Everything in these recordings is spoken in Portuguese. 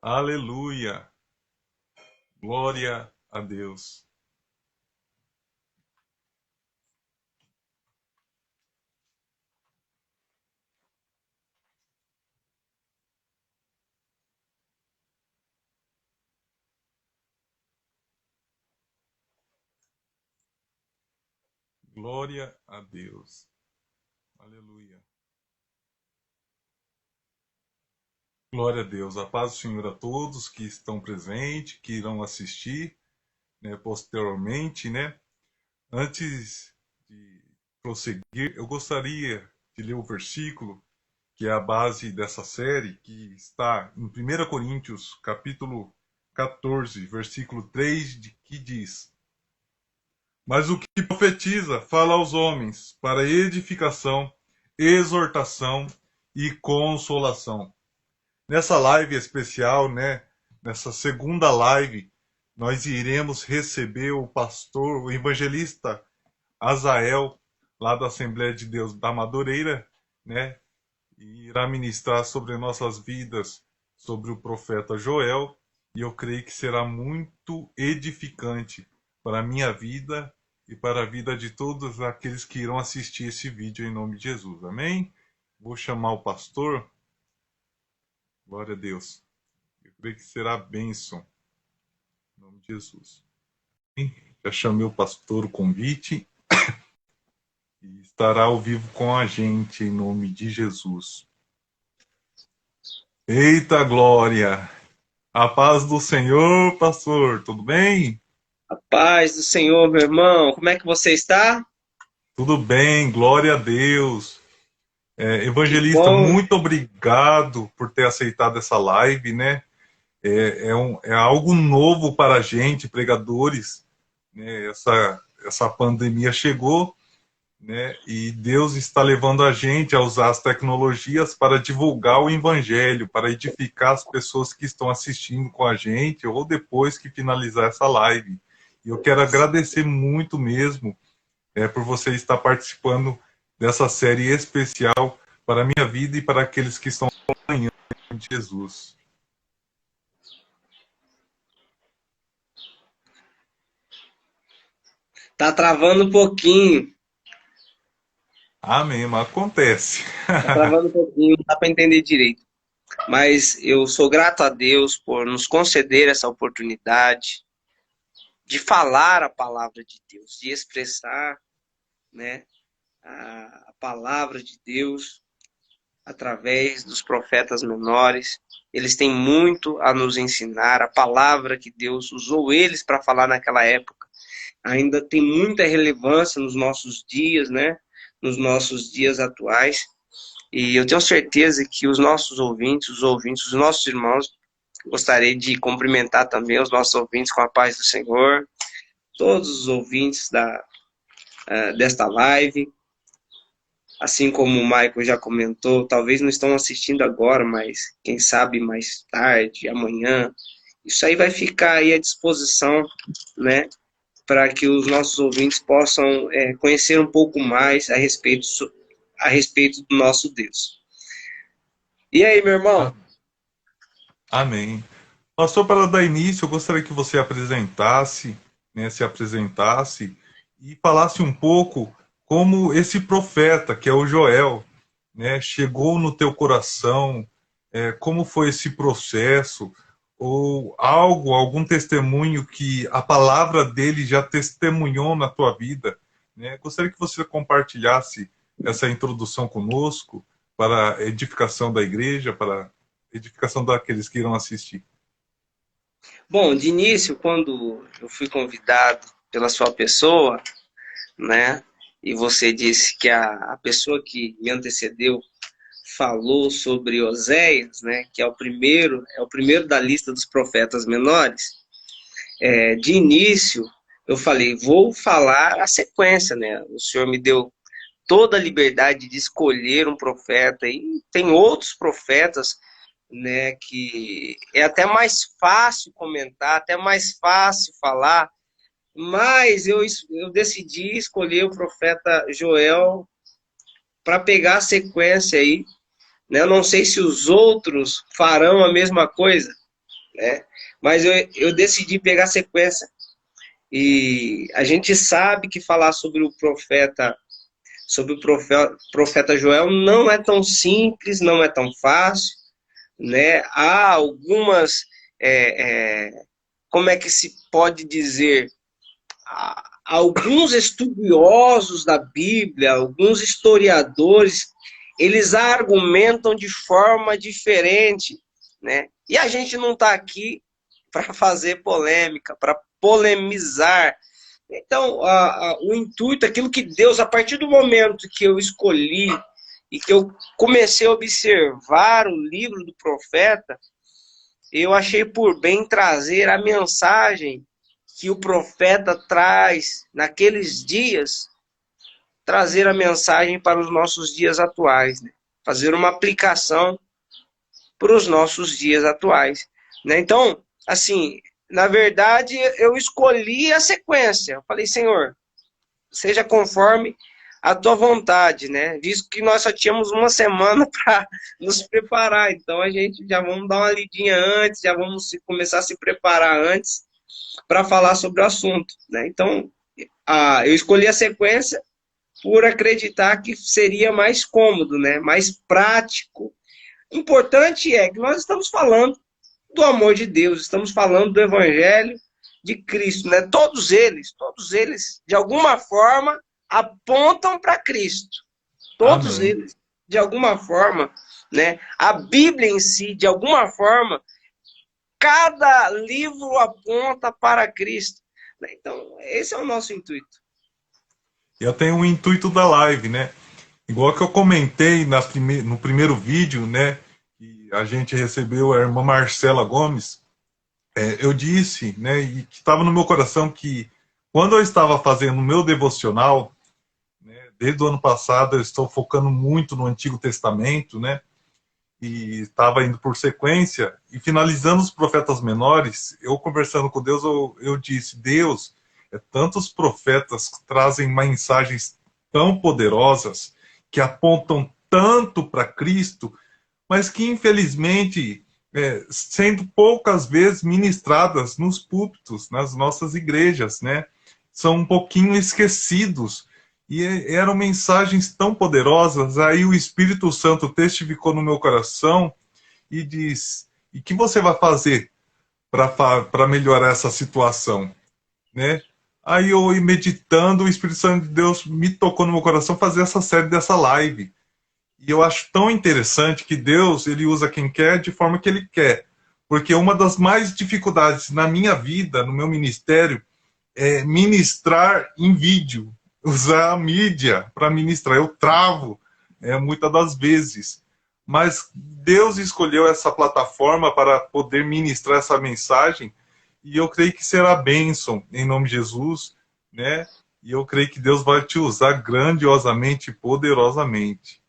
Aleluia. Glória a Deus. Glória a Deus. Aleluia. Glória a Deus. A paz do Senhor a todos que estão presentes, que irão assistir, né, posteriormente, né? Antes de prosseguir, eu gostaria de ler o versículo que é a base dessa série, que está em 1 Coríntios, capítulo 14, versículo 3, que diz: Mas o que profetiza fala aos homens para edificação, exortação e consolação. Nessa live especial, né, nessa segunda live, nós iremos receber o pastor, o evangelista Azael, lá da Assembleia de Deus da Madureira, né, e irá ministrar sobre nossas vidas, sobre o profeta Joel, e eu creio que será muito edificante para a minha vida e para a vida de todos aqueles que irão assistir esse vídeo em nome de Jesus. Amém? Vou chamar o pastor. Glória a Deus. Eu creio que será bênção em nome de Jesus. Já chamei o pastor o convite e estará ao vivo com a gente em nome de Jesus. Eita glória! A paz do Senhor, pastor, tudo bem? A paz do Senhor, meu irmão. Como é que você está? Tudo bem, glória a Deus. Que Evangelista, bom. muito obrigado por ter aceitado essa live, né? É algo novo para a gente, pregadores, né? Essa pandemia chegou, né? E Deus está levando a gente a usar as tecnologias para divulgar o evangelho, para edificar as pessoas que estão assistindo com a gente ou depois que finalizar essa live. E eu quero agradecer muito mesmo por você estar participando dessa série especial para a minha vida e para aqueles que estão acompanhando de Jesus. Tá travando um pouquinho. Amém, mas acontece. Tá travando um pouquinho, não dá para entender direito. Mas eu sou grato a Deus por nos conceder essa oportunidade de falar a palavra de Deus, de expressar, né, a palavra de Deus através dos profetas menores. Eles têm muito a nos ensinar. A palavra que Deus usou eles para falar naquela época ainda tem muita relevância nos nossos dias, né? Nos nossos dias atuais. E eu tenho certeza que os nossos ouvintes, os nossos irmãos, gostaria de cumprimentar também os nossos ouvintes com a paz do Senhor, todos os ouvintes desta live, assim como o Michael já comentou, talvez não estão assistindo agora, mas quem sabe mais tarde, amanhã, isso aí vai ficar aí à disposição, né, para que os nossos ouvintes possam conhecer um pouco mais a respeito do nosso Deus. E aí, meu irmão? Amém. Pastor, para dar início, eu gostaria que você apresentasse, né, se apresentasse e falasse um pouco como esse profeta, que é o Joel, né, chegou no teu coração, como foi esse processo, ou algo, algum testemunho que a palavra dele já testemunhou na tua vida, né? Gostaria que você compartilhasse essa introdução conosco para a edificação da igreja, para a edificação daqueles que irão assistir. Bom, de início, quando eu fui convidado pela sua pessoa, né, e você disse que a pessoa que me antecedeu falou sobre Oséias, né, que é o primeiro da lista dos profetas menores, de início eu falei, vou falar a sequência, né? O Senhor me deu toda a liberdade de escolher um profeta e tem outros profetas, né, que é até mais fácil comentar, até mais fácil falar, mas eu decidi escolher o profeta Joel para pegar a sequência aí, né? Eu não sei se os outros farão a mesma coisa, né? Mas eu decidi pegar sequência. E a gente sabe que falar sobre o profeta Joel não é tão simples, não é tão fácil, né? Há algumas, como é que se pode dizer, alguns estudiosos da Bíblia, alguns historiadores, eles argumentam de forma diferente, né? E a gente não está aqui para fazer polêmica, para polemizar. Então, o intuito, aquilo que Deus, a partir do momento que eu escolhi e que eu comecei a observar o livro do profeta, eu achei por bem trazer a mensagem que o profeta traz naqueles dias, trazer a mensagem para os nossos dias atuais, né? Fazer uma aplicação para os nossos dias atuais, né? Então, assim, na verdade, eu escolhi a sequência. Eu falei, Senhor, seja conforme a tua vontade, né? Visto que nós só tínhamos uma semana para nos preparar, então a gente já vamos dar uma lidinha antes, já vamos começar a se preparar antes para falar sobre o assunto, né? Então, eu escolhi a sequência por acreditar que seria mais cômodo, né? Mais prático. Importante é que nós estamos falando do amor de Deus, estamos falando do Evangelho de Cristo, né? Todos eles, de alguma forma, apontam para Cristo. Todos Amém. eles, de alguma forma, né? A Bíblia em si, de alguma forma, cada livro aponta para Cristo. Então, esse é o nosso intuito. Eu tenho o intuito da live, né? Igual que eu comentei no primeiro vídeo, né? Que a gente recebeu a irmã Marcela Gomes. Eu disse, né? E que estava no meu coração que quando eu estava fazendo o meu devocional, né, desde o ano passado eu estou focando muito no Antigo Testamento, né? E estava indo por sequência e finalizando os profetas menores, eu conversando com Deus, eu disse, Deus, tantos profetas que trazem mensagens tão poderosas, que apontam tanto para Cristo, mas que infelizmente, sendo poucas vezes ministradas nos púlpitos, nas nossas igrejas, né? São um pouquinho esquecidos. E eram mensagens tão poderosas. Aí o Espírito Santo testificou no meu coração e diz: e o que você vai fazer para melhorar essa situação? Né? Aí eu ia meditando, o Espírito Santo de Deus me tocou no meu coração fazer essa série dessa live. E eu acho tão interessante que Deus, ele usa quem quer de forma que ele quer. Porque uma das mais dificuldades na minha vida, no meu ministério, é ministrar em vídeo, usar a mídia para ministrar. Eu travo muitas das vezes. Mas Deus escolheu essa plataforma para poder ministrar essa mensagem e eu creio que será bênção em nome de Jesus, né? E eu creio que Deus vai te usar grandiosamente e poderosamente.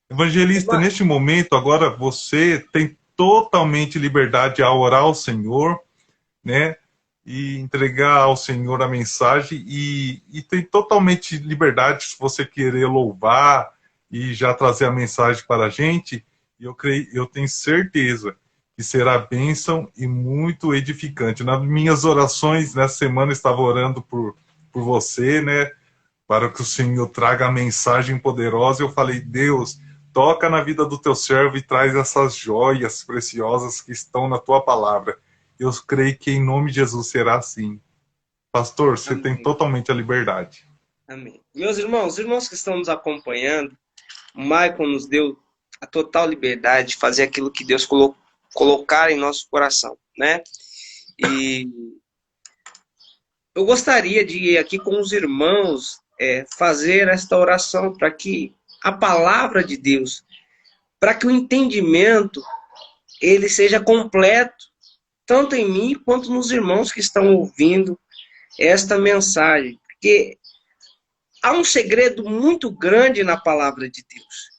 Evangelista, neste momento, agora você tem totalmente liberdade a orar ao Senhor, né? E entregar ao Senhor a mensagem e tem totalmente liberdade se você querer louvar e já trazer a mensagem para a gente. E eu tenho certeza que será bênção e muito edificante. Nas minhas orações nessa semana eu estava orando por você, né? Para que o Senhor traga a mensagem poderosa. Eu falei, Deus, toca na vida do teu servo e traz essas joias preciosas que estão na tua palavra. Eu creio que em nome de Jesus será assim. Pastor, você tem totalmente a liberdade. Amém. Meus irmãos, os irmãos que estão nos acompanhando, o Michael nos deu a total liberdade de fazer aquilo que Deus colocar em nosso coração, né? E eu gostaria de ir aqui com os irmãos fazer esta oração para que a palavra de Deus, para que o entendimento ele seja completo, tanto em mim quanto nos irmãos que estão ouvindo esta mensagem. Porque há um segredo muito grande na palavra de Deus.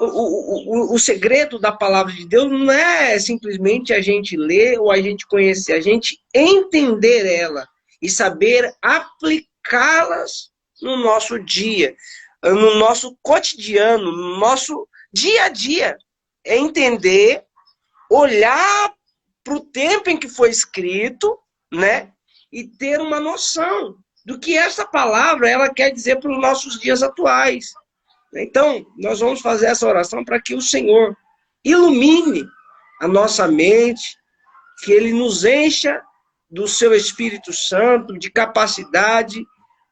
O segredo da palavra de Deus não é simplesmente a gente ler ou a gente conhecer, a gente entender ela e saber aplicá-las no nosso dia, no nosso cotidiano, no nosso dia a dia. É entender, olhar para o tempo em que foi escrito, né? E ter uma noção do que essa palavra ela quer dizer para os nossos dias atuais. Então, nós vamos fazer essa oração para que o Senhor ilumine a nossa mente, que Ele nos encha do Seu Espírito Santo, de capacidade,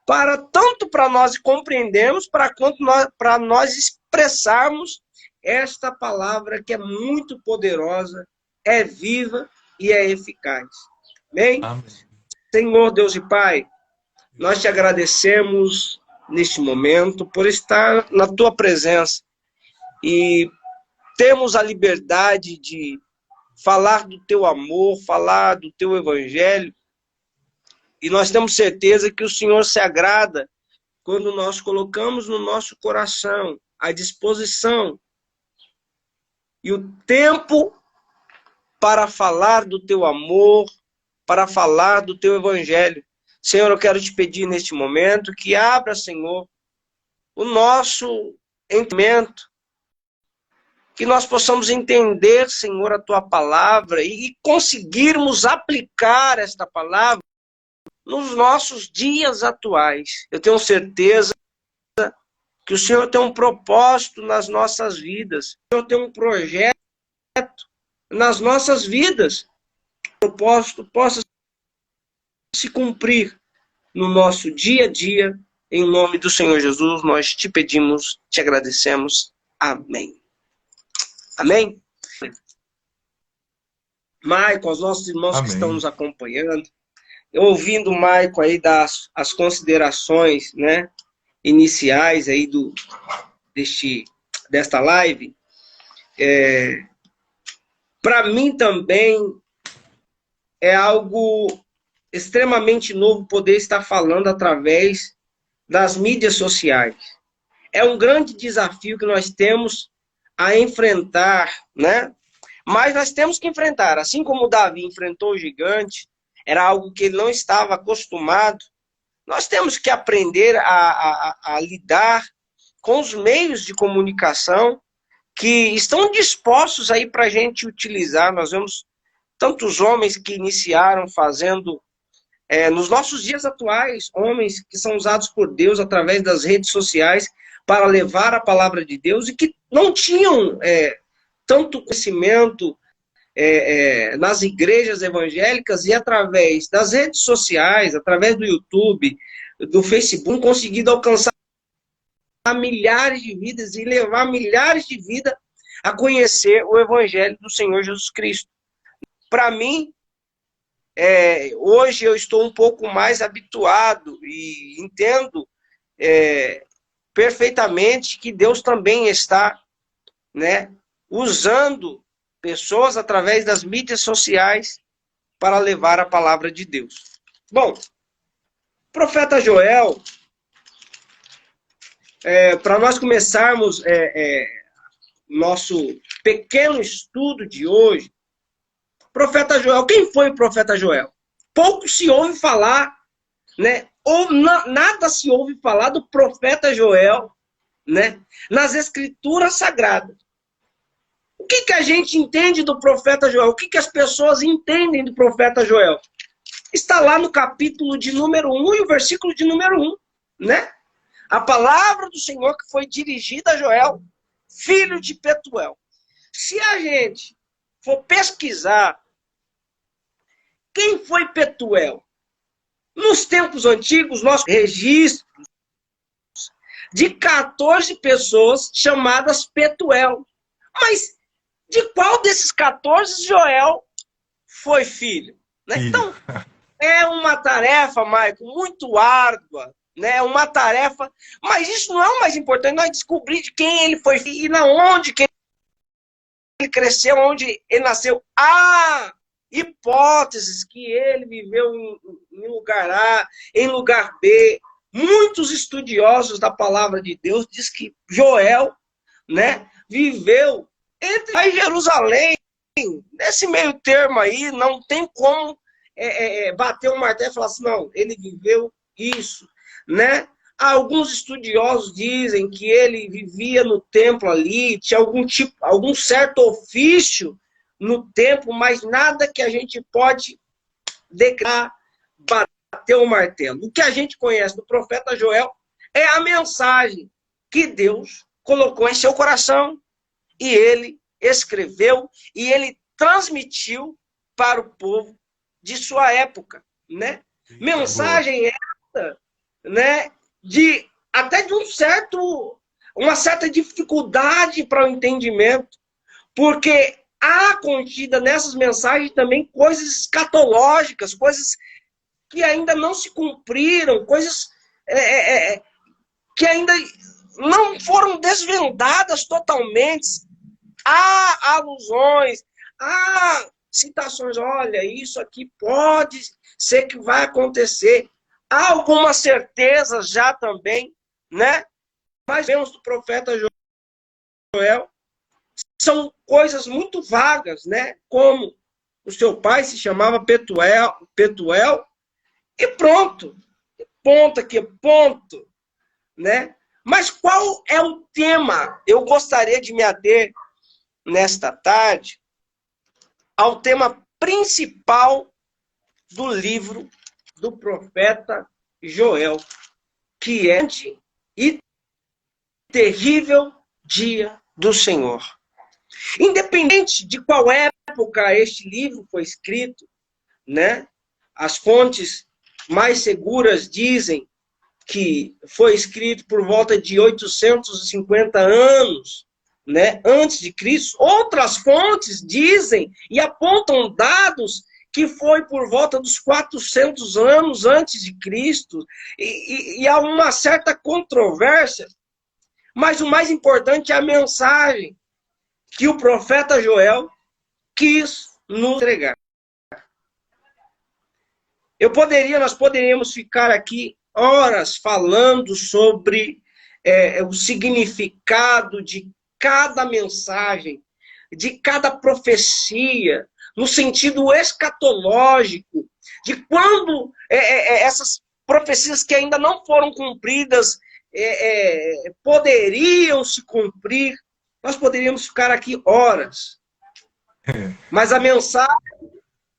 para tanto para nós compreendermos, para nós expressarmos esta palavra que é muito poderosa, é viva e é eficaz. Amém? Amém. Senhor Deus e Pai, nós te agradecemos neste momento por estar na tua presença e temos a liberdade de falar do teu amor, falar do teu evangelho, e nós temos certeza que o Senhor se agrada quando nós colocamos no nosso coração a disposição e o tempo para falar do teu amor, para falar do teu evangelho. Senhor, eu quero te pedir neste momento que abra, Senhor, o nosso entendimento, que nós possamos entender, Senhor, a tua palavra e conseguirmos aplicar esta palavra nos nossos dias atuais. Eu tenho certeza que o Senhor tem um propósito nas nossas vidas. O Senhor tem um projeto nas nossas vidas. Que o propósito possa se cumprir no nosso dia a dia. Em nome do Senhor Jesus, nós te pedimos, te agradecemos. Amém. Amém? Maicon, os nossos irmãos Amém. que estão nos acompanhando, ouvindo o Maicon aí das as considerações, né, iniciais aí desta live, para mim também é algo extremamente novo poder estar falando através das mídias sociais. É um grande desafio que nós temos a enfrentar, né? Mas nós temos que enfrentar, assim como Davi enfrentou o gigante, era algo que ele não estava acostumado. Nós temos que aprender a lidar com os meios de comunicação que estão dispostos aí para a gente utilizar. Nós vemos tantos homens que iniciaram fazendo, nos nossos dias atuais, homens que são usados por Deus através das redes sociais para levar a palavra de Deus e que não tinham tanto conhecimento nas igrejas evangélicas e através das redes sociais, através do YouTube, do Facebook, conseguido alcançar milhares de vidas e levar milhares de vidas a conhecer o evangelho do Senhor Jesus Cristo. Para mim, hoje eu estou um pouco mais habituado e entendo perfeitamente que Deus também está, né, usando pessoas através das mídias sociais para levar a palavra de Deus. Bom, profeta Joel, para nós começarmos nosso pequeno estudo de hoje, profeta Joel, quem foi o profeta Joel? Pouco se ouve falar, né? Ou nada se ouve falar do profeta Joel, né? Nas escrituras sagradas. O que a gente entende do profeta Joel? O que as pessoas entendem do profeta Joel? Está lá no capítulo de número 1 e o versículo de número 1, né? A palavra do Senhor que foi dirigida a Joel, filho de Petuel. Se a gente for pesquisar quem foi Petuel, nos tempos antigos, nós registros de 14 pessoas chamadas Petuel. Mas de qual desses 14 Joel foi filho? Né? Então, é uma tarefa, Maicon, muito árdua, né? Uma tarefa, mas isso não é o mais importante, nós descobrir de quem ele foi filho e na onde que ele cresceu, onde ele nasceu. Há hipóteses que ele viveu em lugar A, em lugar B. Muitos estudiosos da palavra de Deus dizem que Joel, né, viveu entre Jerusalém. Nesse meio termo aí, não tem como bater um martelo e falar assim, não, ele viveu isso, né? Alguns estudiosos dizem que ele vivia no templo ali, tinha algum certo ofício no tempo, mas nada que a gente pode declarar, bater o martelo. O que a gente conhece do profeta Joel é a mensagem que Deus colocou em seu coração e ele escreveu e ele transmitiu para o povo de sua época, né? Mensagem essa, né, de até de uma certa dificuldade para o entendimento, porque há contida nessas mensagens também coisas escatológicas, coisas que ainda não se cumpriram, coisas que ainda não foram desvendadas totalmente. Há alusões, há citações, olha, isso aqui pode ser que vai acontecer. Há algumas certezas já também, né? Mas vemos do profeta Joel, são coisas muito vagas, né? Como o seu pai se chamava Petuel e pronto. Ponto aqui, ponto, né? Mas qual é o tema? Eu gostaria de me ater nesta tarde ao tema principal do livro do profeta Joel, que é e terrível dia do Senhor. Independente de qual época este livro foi escrito, né? As fontes mais seguras dizem que foi escrito por volta de 850 anos, né, antes de Cristo. Outras fontes dizem e apontam dados que foi por volta dos 400 anos antes de Cristo. E há uma certa controvérsia, mas o mais importante é a mensagem que o profeta Joel quis nos entregar. Nós poderíamos ficar aqui horas falando sobre o significado de cada mensagem, de cada profecia, no sentido escatológico, de quando essas profecias que ainda não foram cumpridas poderiam se cumprir. Nós poderíamos ficar aqui horas. Mas a mensagem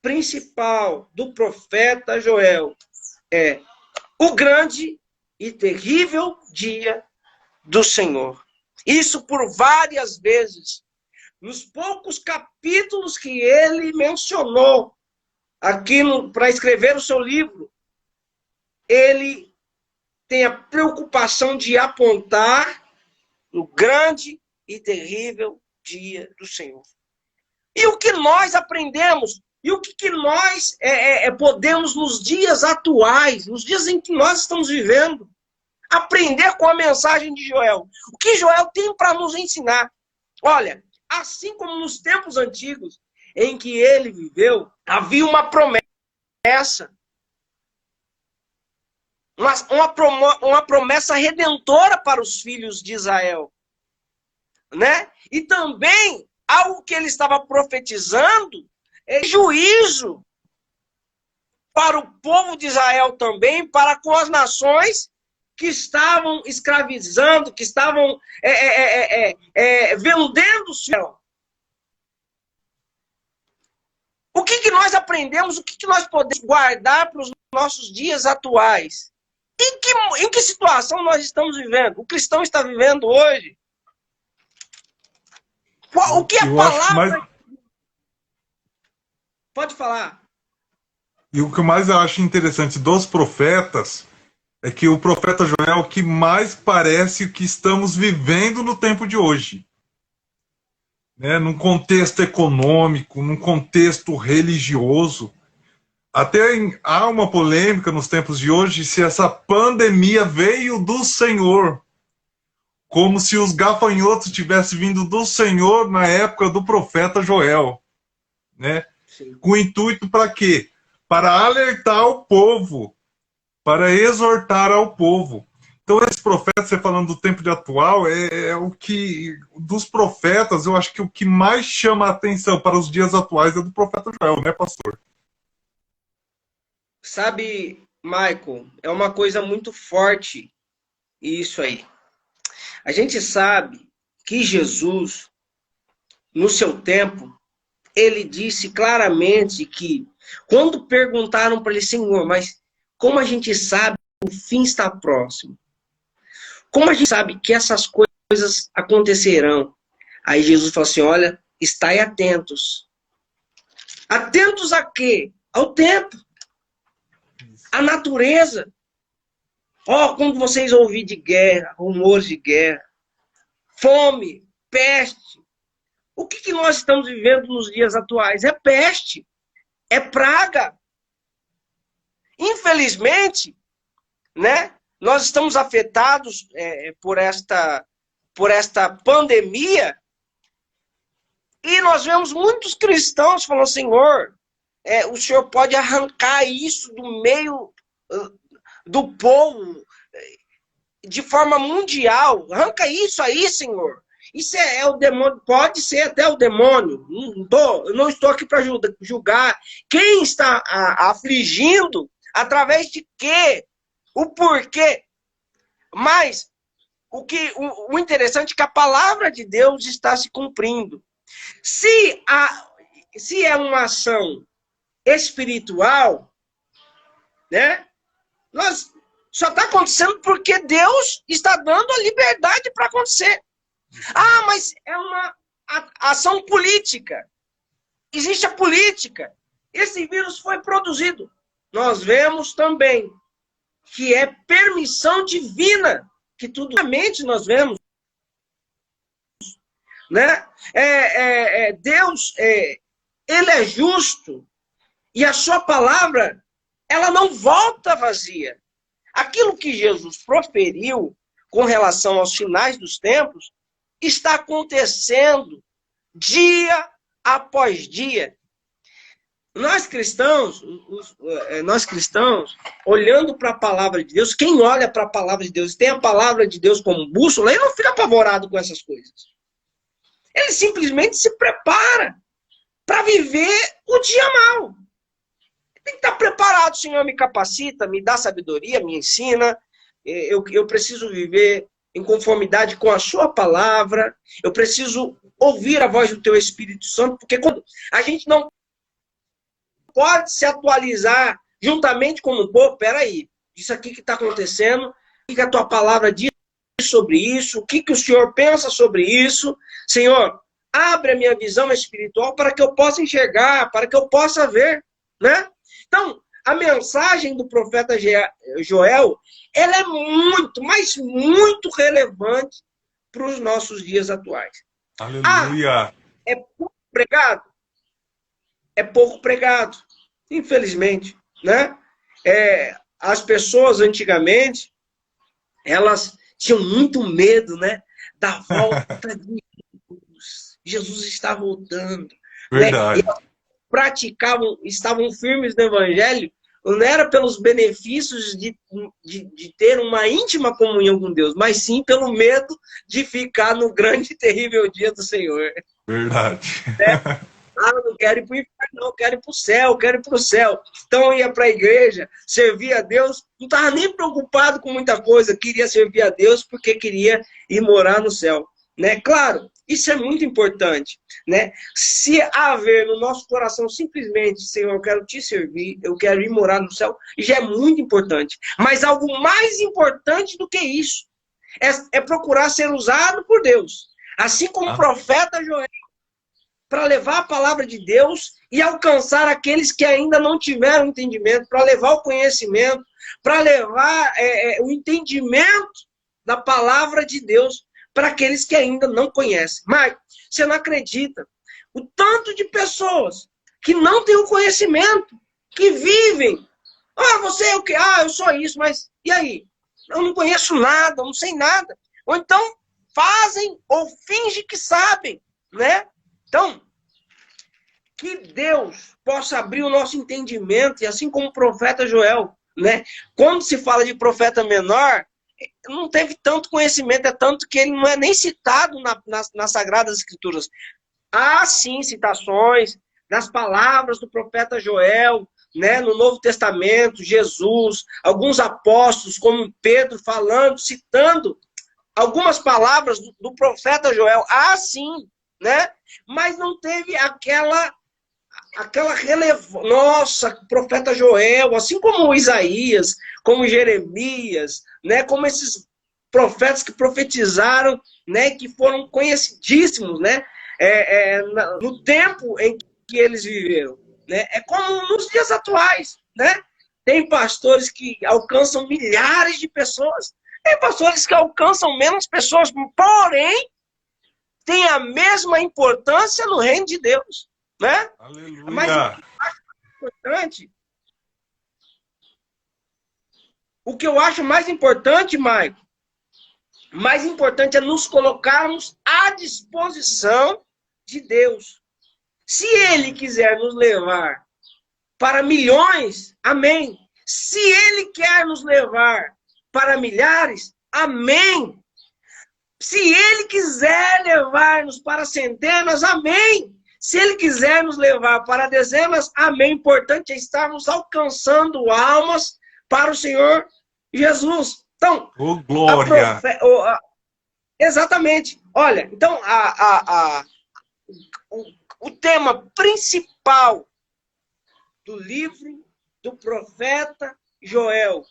principal do profeta Joel é o grande e terrível dia do Senhor. Isso por várias vezes. Nos poucos capítulos que ele mencionou aqui para escrever o seu livro, ele tem a preocupação de apontar o grande e terrível dia do Senhor. E o que nós aprendemos? E o que nós podemos, nos dias atuais, nos dias em que nós estamos vivendo, aprender com a mensagem de Joel? O que Joel tem para nos ensinar? Olha, assim como nos tempos antigos em que ele viveu, havia uma promessa, uma promessa redentora para os filhos de Israel, né? E também algo que ele estava profetizando é juízo para o povo de Israel também, para com as nações que estavam escravizando, que estavam vendendo o céu. O que nós aprendemos, o que nós podemos guardar para os nossos dias atuais? Em que situação nós estamos vivendo? O cristão está vivendo hoje? O que a palavra... Pode falar. E o que mais eu acho interessante dos profetas é que o profeta Joel é o que mais parece o que estamos vivendo no tempo de hoje. Né? Num contexto econômico, num contexto religioso. Há uma polêmica nos tempos de hoje se essa pandemia veio do Senhor. Como se os gafanhotos tivessem vindo do Senhor na época do profeta Joel. Né? Com o intuito para quê? Para alertar o povo, para exortar ao povo. Então, esse profeta, você falando do tempo de atual, é o que, dos profetas, eu acho que o que mais chama a atenção para os dias atuais é do profeta Joel, né, pastor? Sabe, Michael, é uma coisa muito forte isso aí. A gente sabe que Jesus, no seu tempo, ele disse claramente que, quando perguntaram para ele, Senhor, mas como a gente sabe que o fim está próximo? Como a gente sabe que essas coisas acontecerão? Aí Jesus falou assim, olha, estai atentos. Atentos a quê? Ao tempo, à natureza. Quando vocês ouvirem de guerra, rumores de guerra, fome, peste, o que nós estamos vivendo nos dias atuais? É peste, é praga. Infelizmente, né, nós estamos afetados por esta pandemia, e nós vemos muitos cristãos falando, Senhor, o Senhor pode arrancar isso do meio do povo, de forma mundial. Arranca isso aí, Senhor. Isso é o demônio, pode ser até o demônio. Eu não estou aqui para julgar quem está afligindo, através de quê, o porquê. Mas o interessante é que a palavra de Deus está se cumprindo. Se é uma ação espiritual, né? Só está acontecendo porque Deus está dando a liberdade para acontecer. Mas é uma ação política. Existe a política. Esse vírus foi produzido. Nós vemos também que é permissão divina, que tudo realmente nós vemos, né? Deus, ele é justo, e a sua palavra, ela não volta vazia. Aquilo que Jesus proferiu com relação aos finais dos tempos está acontecendo dia após dia. Nós cristãos, olhando para a palavra de Deus, quem olha para a palavra de Deus e tem a palavra de Deus como bússola, ele não fica apavorado com essas coisas. Ele simplesmente se prepara para viver o dia mau. Tem que estar preparado. O Senhor me capacita, me dá sabedoria, me ensina. Eu preciso viver em conformidade com a sua palavra. Eu preciso ouvir a voz do teu Espírito Santo, porque quando a gente não pode se atualizar juntamente com o povo, peraí, isso aqui que está acontecendo, o que a tua palavra diz sobre isso, o que o Senhor pensa sobre isso. Senhor, abre a minha visão espiritual para que eu possa enxergar, para que eu possa ver, né? Então, a mensagem do profeta Joel, ela é muito, mas muito relevante para os nossos dias atuais. Aleluia! É pouco pregado? É pouco pregado, infelizmente, né? As pessoas antigamente, elas tinham muito medo, né, da volta de Jesus. Jesus está voltando. Verdade. Né? Estavam firmes no evangelho, não era pelos benefícios de ter uma íntima comunhão com Deus, mas sim pelo medo de ficar no grande e terrível dia do Senhor. Verdade. Eu não quero ir para o inferno, não, eu quero ir para o céu, eu quero ir para o céu. Então eu ia para a igreja, servia a Deus, não estava nem preocupado com muita coisa, queria servir a Deus porque queria ir morar no céu. Né? Claro, isso é muito importante. Né? Se haver no nosso coração simplesmente, Senhor, eu quero te servir, eu quero ir morar no céu, já é muito importante. Mas algo mais importante do que isso é procurar ser usado por Deus. Assim como o profeta Joel, para levar a palavra de Deus e alcançar aqueles que ainda não tiveram entendimento, para levar o conhecimento, para levar o entendimento da palavra de Deus para aqueles que ainda não conhecem. Mas você não acredita o tanto de pessoas que não têm o conhecimento, que vivem. Você é o quê? Eu sou isso, mas e aí? Eu não conheço nada, eu não sei nada. Ou então fazem ou fingem que sabem, né? Então, que Deus possa abrir o nosso entendimento, e assim como o profeta Joel, né? Quando se fala de profeta menor, não teve tanto conhecimento, é tanto que ele não é nem citado nas Sagradas Escrituras. Há sim citações nas palavras do profeta Joel, né? No Novo Testamento, Jesus, alguns apóstolos, como Pedro, falando, citando algumas palavras do profeta Joel. Há sim, né? Mas não teve aquela aquela relevância. Nossa, o profeta Joel, assim como Isaías, como Jeremias, né, como esses profetas que profetizaram, né, que foram conhecidíssimos, né, no tempo em que eles viveram, né, é como nos dias atuais, né, tem pastores que alcançam milhares de pessoas, tem pastores que alcançam menos pessoas, porém tem a mesma importância no reino de Deus, né? Mas o Aleluia. que eu acho importante, o que eu acho mais importante, Maico, mais importante é nos colocarmos à disposição de Deus. Se Ele quiser nos levar para milhões, amém. Se Ele quer nos levar para milhares, amém. Se Ele quiser levar-nos para centenas, amém. Se Ele quiser nos levar para dezenas, amém. Importante é estarmos alcançando almas para o Senhor Jesus. Então, Ô, glória. exatamente. Olha, então, o tema principal do livro do profeta Joel,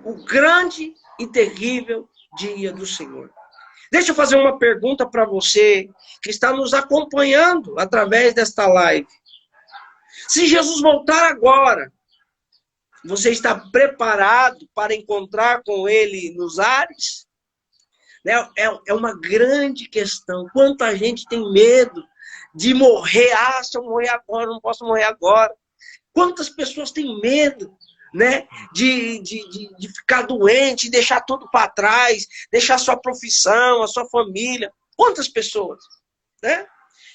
o grande e terrível dia do Senhor. Deixa eu fazer uma pergunta para você que está nos acompanhando através desta live. Se Jesus voltar agora, você está preparado para encontrar com Ele nos ares? É uma grande questão. Quanta gente tem medo de morrer. Ah, se eu morrer agora, não posso morrer agora. Quantas pessoas têm medo, né, de ficar doente, deixar tudo para trás, deixar sua profissão, a sua família. Quantas pessoas, né?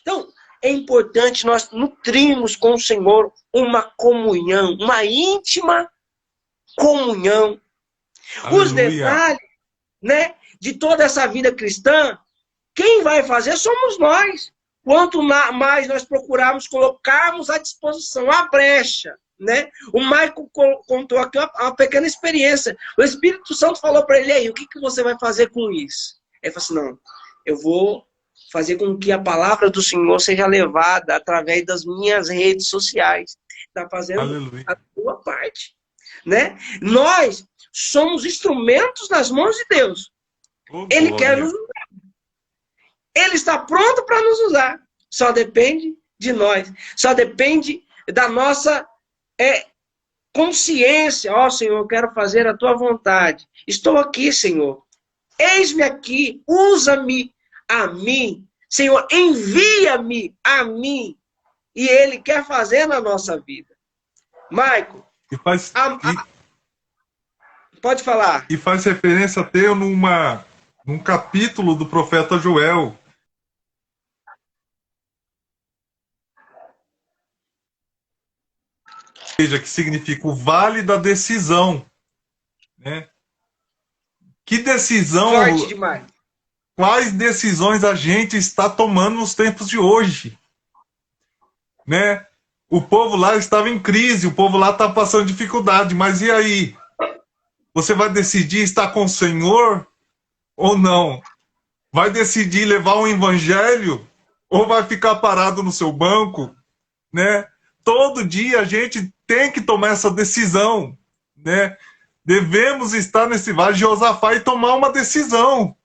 Então, é importante nós nutrirmos com o Senhor uma comunhão, uma íntima comunhão. Aleluia. Os detalhes, né, de toda essa vida cristã, quem vai fazer somos nós. Quanto mais nós procurarmos colocarmos à disposição a brecha, né? O Michael contou aqui uma pequena experiência. O Espírito Santo falou para ele, aí, o que você vai fazer com isso? Ele falou assim, não, eu vou fazer com que a palavra do Senhor seja levada através das minhas redes sociais. Está fazendo Aleluia. a sua parte, né? Nós somos instrumentos nas mãos de Deus. Oh, Ele glória. quer nos usar. Ele está pronto para nos usar. Só depende de nós. Só depende da nossa consciência. Ó, Senhor, eu quero fazer a tua vontade. Estou aqui, Senhor. Eis-me aqui. Usa-me a mim. Senhor, envia-me a mim. E Ele quer fazer na nossa vida. Maico, pode falar. E faz referência até num capítulo do profeta Joel. Veja, que significa o vale da decisão. Né? Que decisão... Forte demais. Quais decisões a gente está tomando nos tempos de hoje? Né? O povo lá estava em crise, o povo lá está passando dificuldade, mas e aí? Você vai decidir estar com o Senhor ou não? Vai decidir levar um evangelho ou vai ficar parado no seu banco? Né? Todo dia a gente tem que tomar essa decisão. Né? Devemos estar nesse vale de Josafá e tomar uma decisão.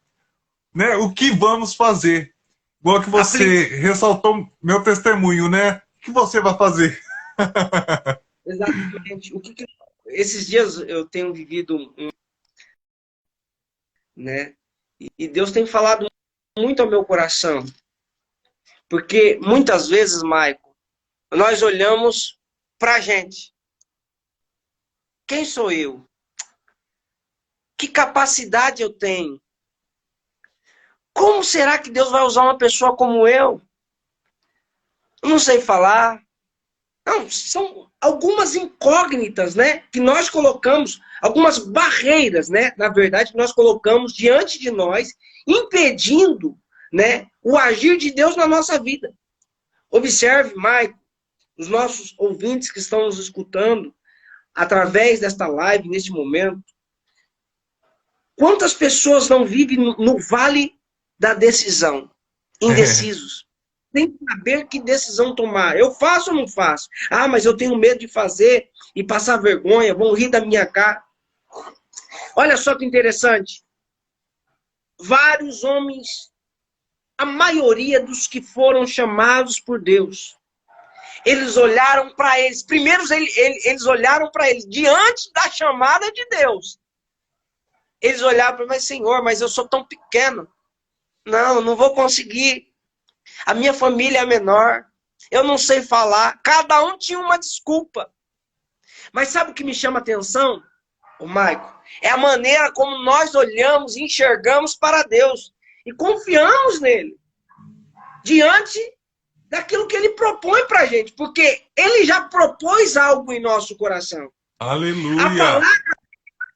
Né? O que vamos fazer? Igual que você ressaltou meu testemunho, né? O que você vai fazer? Exatamente. Esses dias eu tenho vivido né? E Deus tem falado muito ao meu coração. Porque muitas vezes, Maico, nós olhamos para a gente. Quem sou eu? Que capacidade eu tenho? Como será que Deus vai usar uma pessoa como eu? Eu não sei falar. Não, são algumas incógnitas, né? Que nós colocamos, algumas barreiras, né? Na verdade, que nós colocamos diante de nós, impedindo, né, o agir de Deus na nossa vida. Observe, Maico, os nossos ouvintes que estão nos escutando através desta live, neste momento, quantas pessoas não vivem no vale da decisão? Indecisos. sem saber que decisão tomar. Eu faço ou não faço? Ah, mas eu tenho medo de fazer e passar vergonha, vão rir da minha cara. Olha só que interessante. Vários homens, a maioria dos que foram chamados por Deus, eles olharam para eles. Primeiro, eles olharam para eles diante da chamada de Deus. Eles olharam para mim, mas Senhor, mas eu sou tão pequeno. Não vou conseguir. A minha família é menor. Eu não sei falar. Cada um tinha uma desculpa. Mas sabe o que me chama a atenção, ô Maico? É a maneira como nós olhamos e enxergamos para Deus. E confiamos nele. Diante daquilo que ele propõe para a gente. Porque ele já propôs algo em nosso coração. Aleluia! A palavra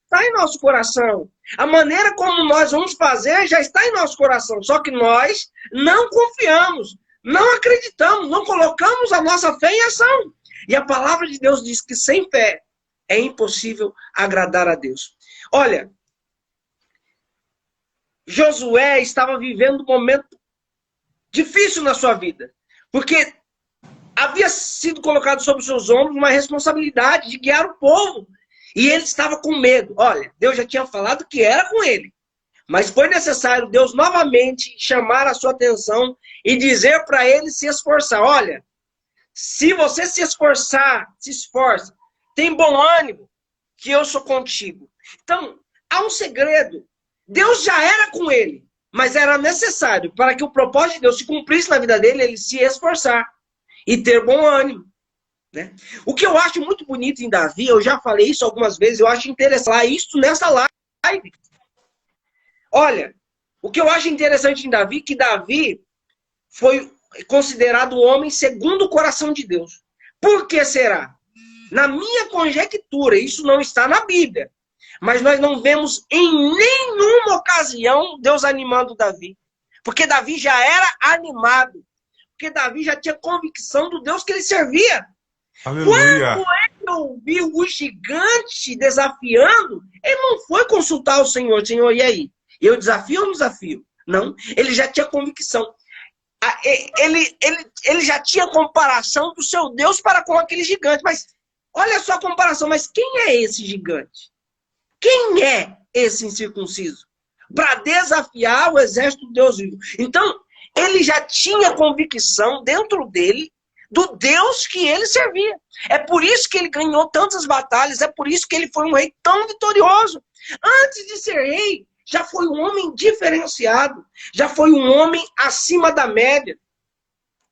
está em nosso coração. A maneira como nós vamos fazer já está em nosso coração. Só que nós não confiamos, não acreditamos, não colocamos a nossa fé em ação. E a palavra de Deus diz que sem fé é impossível agradar a Deus. Olha, Josué estava vivendo um momento difícil na sua vida. Porque havia sido colocado sobre os seus ombros uma responsabilidade de guiar o povo. E ele estava com medo. Olha, Deus já tinha falado que era com ele. Mas foi necessário Deus novamente chamar a sua atenção e dizer para ele se esforçar. Olha, se você se esforçar, se esforça, tem bom ânimo, que eu sou contigo. Então, há um segredo. Deus já era com ele, mas era necessário para que o propósito de Deus se cumprisse na vida dele, ele se esforçar e ter bom ânimo. Né? O que eu acho muito bonito em Davi, eu já falei isso algumas vezes, eu acho interessante isso nessa live. Olha, o que eu acho interessante em Davi, que Davi foi considerado o homem segundo o coração de Deus. Por que será? Na minha conjectura, isso não está na Bíblia, mas nós não vemos em nenhuma ocasião Deus animando Davi. Porque Davi já era animado. Porque Davi já tinha convicção do Deus que ele servia. Aleluia. Quando ele ouviu o gigante desafiando, ele não foi consultar o Senhor. Senhor, e aí? Eu desafio ou não desafio? Não, ele já tinha convicção. Ele já tinha comparação do seu Deus para com aquele gigante. Mas olha só a comparação. Mas quem é esse gigante? Quem é esse incircunciso? Para desafiar o exército do Deus vivo. Então, ele já tinha convicção dentro dele do Deus que ele servia. É por isso que ele ganhou tantas batalhas, é por isso que ele foi um rei tão vitorioso. Antes de ser rei, já foi um homem diferenciado, já foi um homem acima da média.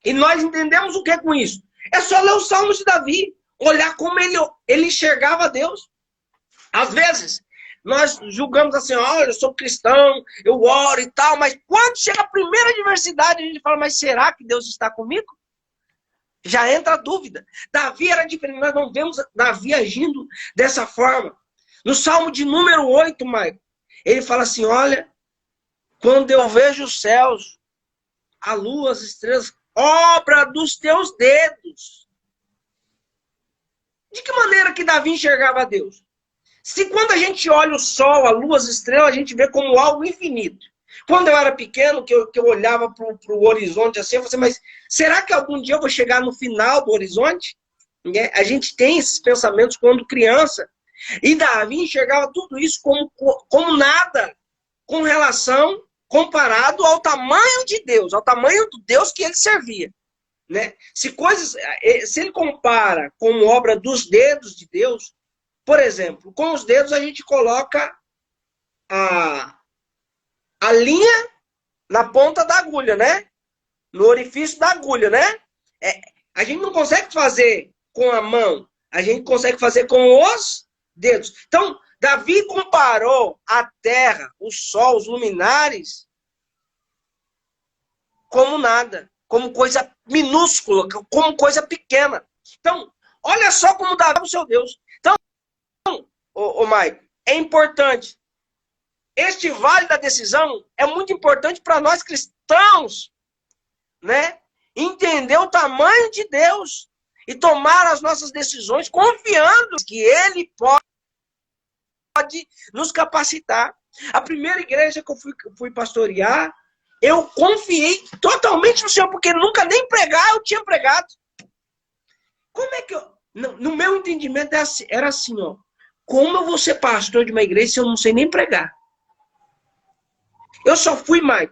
E nós entendemos o que é com isso? É só ler os Salmos de Davi, olhar como ele enxergava Deus. Às vezes, nós julgamos assim, olha, eu sou cristão, eu oro e tal, mas quando chega a primeira adversidade, a gente fala, mas será que Deus está comigo? Já entra a dúvida. Davi era diferente, nós não vemos Davi agindo dessa forma. No Salmo de número 8, Maico, ele fala assim, olha, quando eu vejo os céus, a lua, as estrelas, obra dos teus dedos. De que maneira que Davi enxergava Deus? Se quando a gente olha o sol, a lua, as estrelas, a gente vê como algo infinito. Quando eu era pequeno, que eu olhava para o horizonte assim, eu falei assim, mas será que algum dia eu vou chegar no final do horizonte? A gente tem esses pensamentos quando criança. E Davi enxergava tudo isso como nada com relação, comparado ao tamanho de Deus, ao tamanho do Deus que ele servia. Né? Se ele compara com obra dos dedos de Deus, por exemplo, com os dedos a gente coloca a linha na ponta da agulha, né? No orifício da agulha, né? A gente não consegue fazer com a mão, a gente consegue fazer com os dedos. Então, Davi comparou a terra, o sol, os luminares, como nada, como coisa minúscula, como coisa pequena. Então, olha só como Davi é o seu Deus. Então, Maico, é importante. Este vale da decisão é muito importante para nós cristãos, né? Entender o tamanho de Deus e tomar as nossas decisões confiando que Ele pode nos capacitar. A primeira igreja que eu fui pastorear, Eu confiei totalmente no Senhor, porque nunca nem pregar eu tinha pregado. Como é que eu... No meu entendimento era assim, ó. Como eu vou ser pastor de uma igreja se eu não sei nem pregar? Eu só fui, mais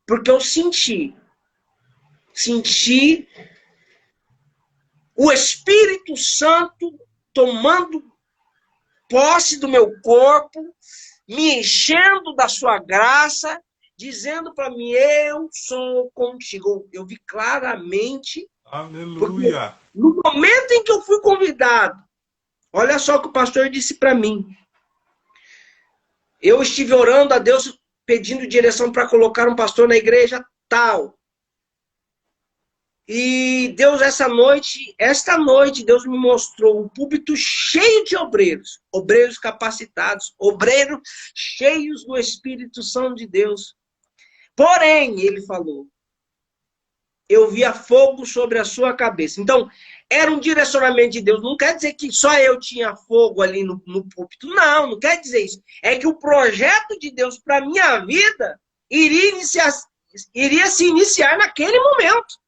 porque eu senti o Espírito Santo tomando posse do meu corpo, me enchendo da sua graça, dizendo para mim, eu sou contigo. Eu vi claramente. Aleluia. No momento em que eu fui convidado, olha só o que o pastor disse para mim. Eu estive orando a Deus, pedindo direção para colocar um pastor na igreja tal. E Deus, esta noite, Deus me mostrou um púlpito cheio de obreiros. Obreiros capacitados, obreiros cheios do Espírito Santo de Deus. Porém, ele falou, eu via fogo sobre a sua cabeça. Então, era um direcionamento de Deus. Não quer dizer que só eu tinha fogo ali no púlpito. Não, não quer dizer isso. É que o projeto de Deus para a minha vida iria se iniciar naquele momento.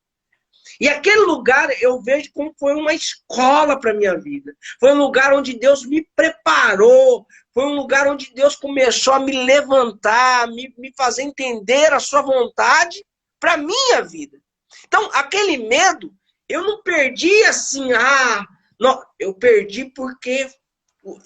E aquele lugar eu vejo como foi uma escola para a minha vida. Foi um lugar onde Deus me preparou. Foi um lugar onde Deus começou a me levantar, me fazer entender a sua vontade para a minha vida. Então, aquele medo, eu não perdi assim, não, eu perdi porque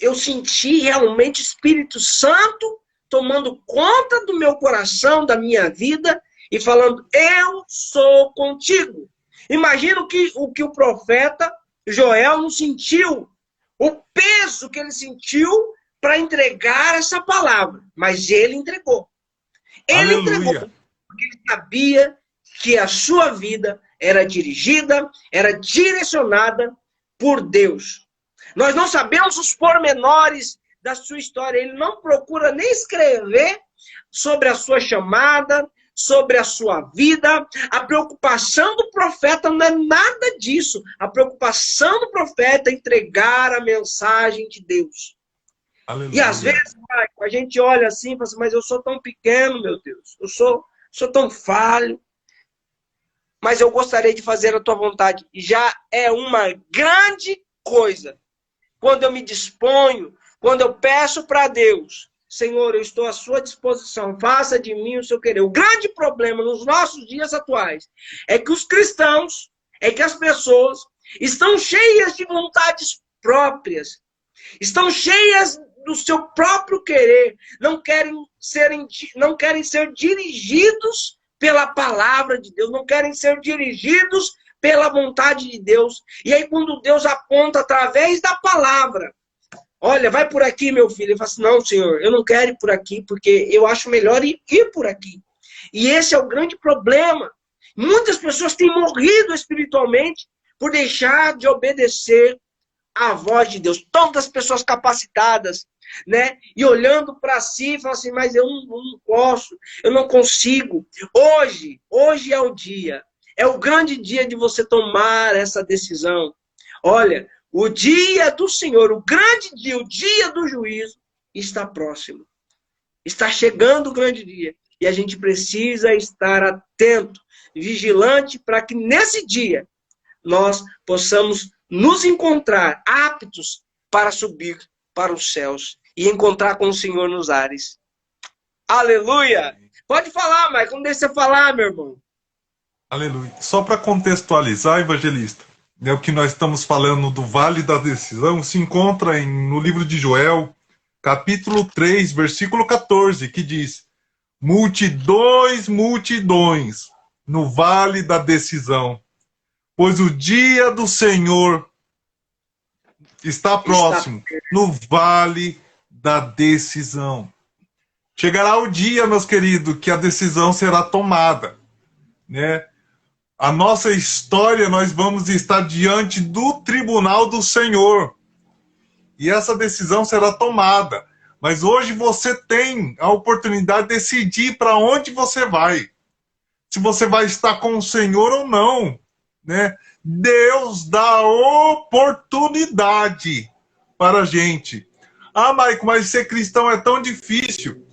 eu senti realmente o Espírito Santo tomando conta do meu coração, da minha vida, e falando, eu sou contigo. Imagina o que o profeta Joel não sentiu, o peso que ele sentiu para entregar essa palavra. Mas ele entregou. Ele entregou, porque ele sabia que a sua vida era dirigida, era direcionada por Deus. Nós não sabemos os pormenores da sua história. Ele não procura nem escrever sobre a sua chamada, sobre a sua vida. A preocupação do profeta não é nada disso. A preocupação do profeta é entregar a mensagem de Deus. Aleluia. E às vezes, a gente olha assim e fala assim, mas eu sou tão pequeno, meu Deus. Eu sou tão falho. Mas eu gostaria de fazer a tua vontade. Já é uma grande coisa. Quando eu me disponho, quando eu peço para Deus, Senhor, eu estou à sua disposição, faça de mim o seu querer. O grande problema nos nossos dias atuais é que os cristãos, é que as pessoas estão cheias de vontades próprias, estão cheias do seu próprio querer, não querem ser dirigidos pela palavra de Deus, não querem ser dirigidos pela vontade de Deus. E aí quando Deus aponta através da palavra, olha, vai por aqui, meu filho. Ele fala assim, não, Senhor, eu não quero ir por aqui, porque eu acho melhor ir por aqui. E esse é o grande problema. Muitas pessoas têm morrido espiritualmente por deixar de obedecer à voz de Deus. Tantas pessoas capacitadas, né? E olhando para si, falam assim, mas eu não posso, eu não consigo. Hoje é o dia. É o grande dia de você tomar essa decisão. Olha, o dia do Senhor, o grande dia, o dia do juízo, está próximo. Está chegando o grande dia. E a gente precisa estar atento, vigilante, para que nesse dia nós possamos nos encontrar aptos para subir para os céus e encontrar com o Senhor nos ares. Aleluia! Pode falar, Maicon, não deixa você falar, meu irmão. Aleluia. Só para contextualizar, evangelista, né, o que nós estamos falando do Vale da Decisão se encontra no livro de Joel, capítulo 3, versículo 14, que diz, multidões no Vale da Decisão, pois o dia do Senhor está próximo, no Vale da Decisão. Chegará o dia, meus queridos, que a decisão será tomada, né? A nossa história, nós vamos estar diante do tribunal do Senhor. E essa decisão será tomada. Mas hoje você tem a oportunidade de decidir para onde você vai. Se você vai estar com o Senhor ou não, né? Deus dá oportunidade para a gente. Ah, Maico, mas ser cristão é tão difícil.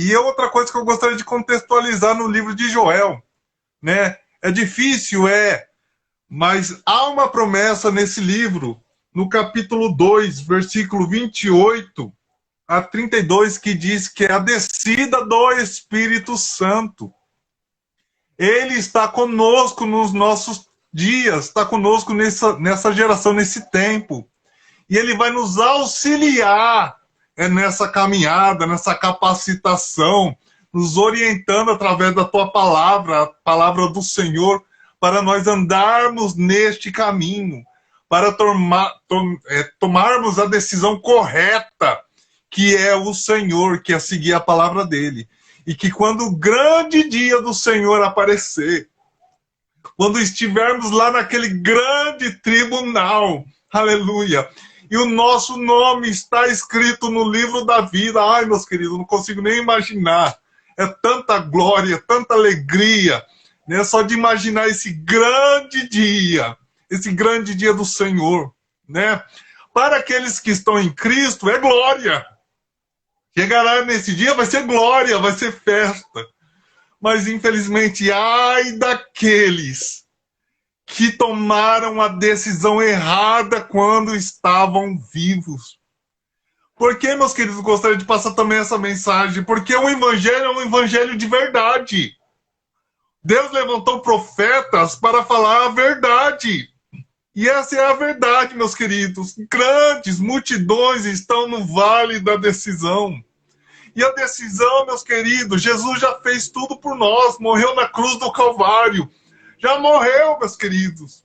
E outra coisa que eu gostaria de contextualizar no livro de Joel, né? É difícil, mas há uma promessa nesse livro, no capítulo 2, versículo 28 a 32, que diz que é a descida do Espírito Santo. Ele está conosco nos nossos dias, está conosco nessa geração, nesse tempo. E ele vai nos auxiliar nessa caminhada, nessa capacitação, nos orientando através da tua palavra, a palavra do Senhor, para nós andarmos neste caminho, para tomarmos a decisão correta, que é o Senhor, que é seguir a palavra dele. E que quando o grande dia do Senhor aparecer, quando estivermos lá naquele grande tribunal, aleluia, e o nosso nome está escrito no livro da vida, ai, meus queridos, não consigo nem imaginar, é tanta glória, tanta alegria, né? Só de imaginar esse grande dia do Senhor, né? Para aqueles que estão em Cristo, é glória. Chegará nesse dia, vai ser glória, vai ser festa. Mas, infelizmente, ai daqueles que tomaram a decisão errada quando estavam vivos. Por que, meus queridos, gostaria de passar também essa mensagem? Porque o evangelho é um evangelho de verdade. Deus levantou profetas para falar a verdade. E essa é a verdade, meus queridos. Grandes multidões estão no vale da decisão. E a decisão, meus queridos, Jesus já fez tudo por nós, morreu na cruz do Calvário. Já morreu, meus queridos.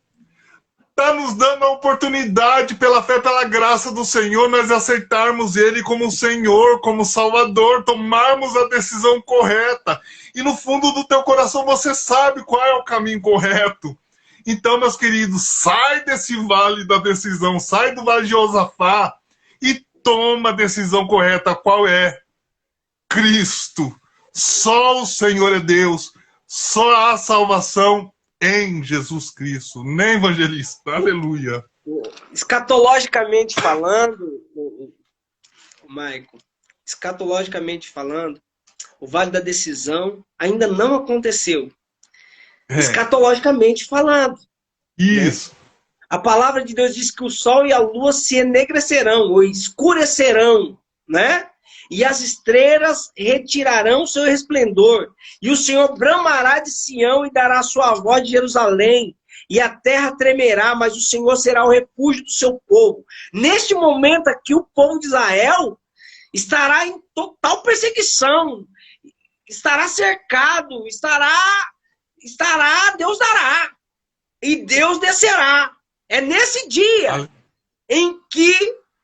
Está nos dando a oportunidade, pela fé, pela graça do Senhor, nós aceitarmos Ele como Senhor, como Salvador, tomarmos a decisão correta. E no fundo do teu coração você sabe qual é o caminho correto. Então, meus queridos, sai desse vale da decisão, sai do vale de Josafá e toma a decisão correta. Qual é? Cristo. Só o Senhor é Deus. Só há salvação em Jesus Cristo. Nem evangelista. Aleluia. Escatologicamente falando, Maico, escatologicamente falando, o vale da decisão ainda não aconteceu. Escatologicamente falando. Isso. Né? A palavra de Deus diz que o sol e a lua se enegrecerão, ou escurecerão, né? E as estrelas retirarão seu resplendor. E o Senhor bramará de Sião e dará sua voz de Jerusalém. E a terra tremerá, mas o Senhor será o refúgio do seu povo. Neste momento aqui, o povo de Israel estará em total perseguição. Estará cercado, Deus dará. E Deus descerá. É nesse dia em que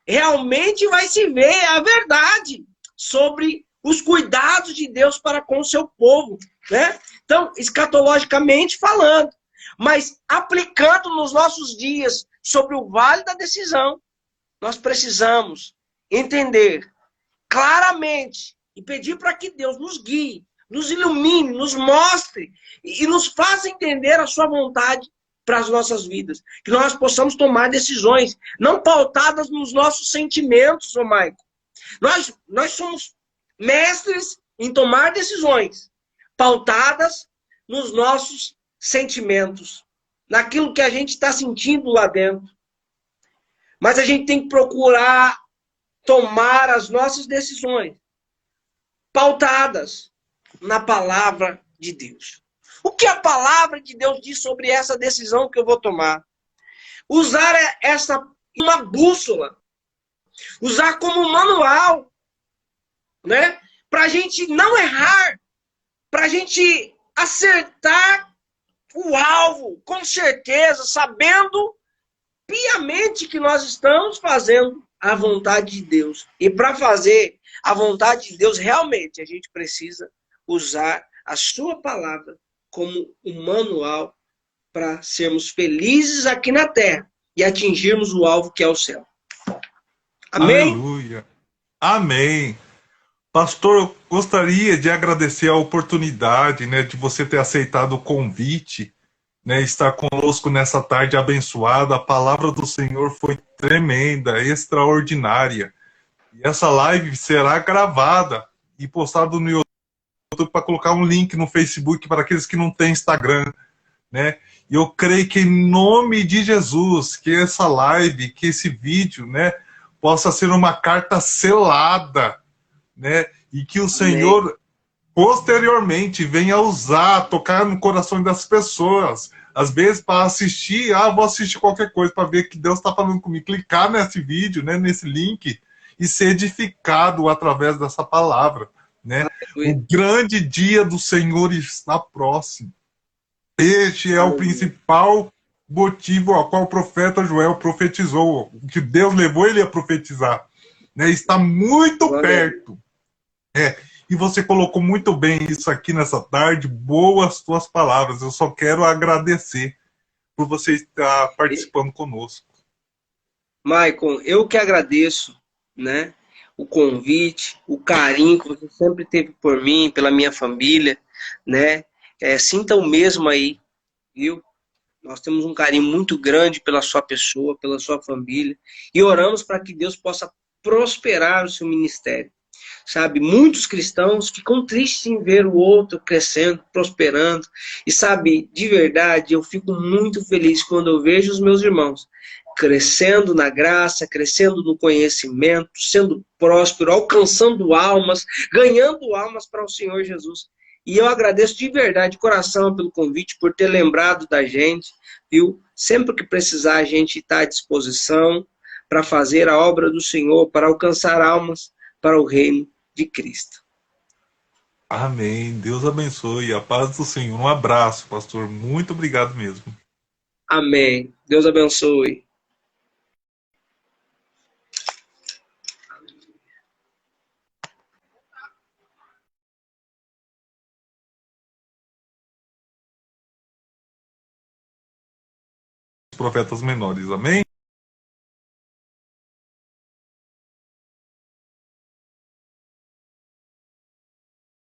realmente vai se ver a verdade sobre os cuidados de Deus para com o seu povo, né? Então, escatologicamente falando, mas aplicando nos nossos dias sobre o vale da decisão, nós precisamos entender claramente e pedir para que Deus nos guie, nos ilumine, nos mostre e nos faça entender a sua vontade para as nossas vidas. Que nós possamos tomar decisões não pautadas nos nossos sentimentos, ô Maico. Nós somos mestres em tomar decisões pautadas nos nossos sentimentos, naquilo que a gente está sentindo lá dentro. Mas a gente tem que procurar tomar as nossas decisões pautadas na palavra de Deus. O que a palavra de Deus diz sobre essa decisão que eu vou tomar? Usar uma bússola. Usar como manual, né? Para a gente não errar. Para a gente acertar o alvo, com certeza, sabendo piamente que nós estamos fazendo a vontade de Deus. E para fazer a vontade de Deus, realmente, a gente precisa usar a sua palavra como um manual para sermos felizes aqui na terra e atingirmos o alvo que é o céu. Amém? Aleluia. Amém. Pastor, eu gostaria de agradecer a oportunidade, né, de você ter aceitado o convite, né, estar conosco nessa tarde abençoada. A palavra do Senhor foi tremenda, extraordinária. E essa live será gravada e postada no YouTube. YouTube para colocar um link no Facebook para aqueles que não têm Instagram, né? E eu creio que em nome de Jesus, que essa live, que esse vídeo, né, possa ser uma carta selada, né? E que o Senhor posteriormente venha usar, tocar no coração das pessoas. Às vezes, para assistir, vou assistir qualquer coisa para ver que Deus está falando comigo. Clicar nesse vídeo, né, nesse link, e ser edificado através dessa palavra, né? O grande dia do Senhor está próximo. Este é o principal motivo ao qual o profeta Joel profetizou, que Deus levou ele a profetizar, né? Está muito perto. E você colocou muito bem isso aqui nessa tarde. Boas suas palavras. Eu só quero agradecer por você estar participando conosco. Maicon, eu que agradeço, né, o convite, o carinho que você sempre teve por mim, pela minha família, né? Sinta o mesmo aí, viu? Nós temos um carinho muito grande pela sua pessoa, pela sua família, e oramos para que Deus possa prosperar o seu ministério. Sabe, muitos cristãos ficam tristes em ver o outro crescendo, prosperando, e sabe, de verdade, eu fico muito feliz quando eu vejo os meus irmãos crescendo na graça, crescendo no conhecimento, sendo próspero, alcançando almas, ganhando almas para o Senhor Jesus. E eu agradeço de verdade, de coração, pelo convite, por ter lembrado da gente, viu? Sempre que precisar, a gente está à disposição para fazer a obra do Senhor, para alcançar almas para o reino de Cristo. Amém. Deus abençoe. A paz do Senhor. Um abraço, pastor. Muito obrigado mesmo. Amém. Deus abençoe. Profetas menores. Amém?